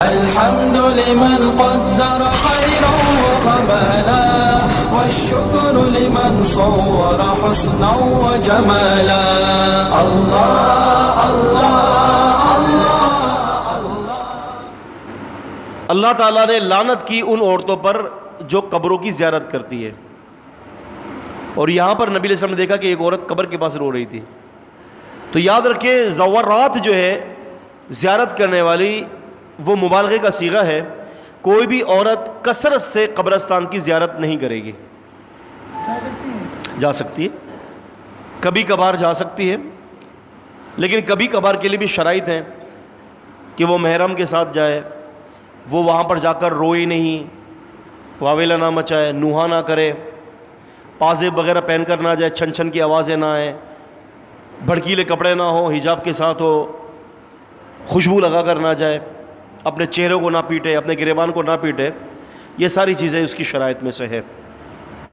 الحمد لمن قدر خيرا وخبالا والشكر لمن صور حسنا وجمالا اللہ اللہ اللہ۔ اللہ تعالیٰ نے لعنت کی ان عورتوں پر جو قبروں کی زیارت کرتی ہے، اور یہاں پر نبی علیہ السلام نے دیکھا کہ ایک عورت قبر کے پاس رو رہی تھی، تو یاد رکھیں زوارات جو ہے زیارت کرنے والی وہ مبالغے کا صیغہ ہے، کوئی بھی عورت کثرت سے قبرستان کی زیارت نہیں کرے گی، جا سکتی ہے کبھی کبھار جا سکتی ہے، لیکن کبھی کبھار کے لیے بھی شرائط ہیں کہ وہ محرم کے ساتھ جائے، وہ وہاں پر جا کر روئے نہیں، واویلا نہ مچائے، نوحہ نہ کرے، پازیب وغیرہ پہن کر نہ جائے، چھن چھن کی آوازیں نہ آئیں، بھڑکیلے کپڑے نہ ہوں، حجاب کے ساتھ ہو، خوشبو لگا کر نہ جائے، اپنے چہرے کو نہ پیٹے، اپنے گریبان کو نہ پیٹے، یہ ساری چیزیں اس کی شرائط میں سے ہے۔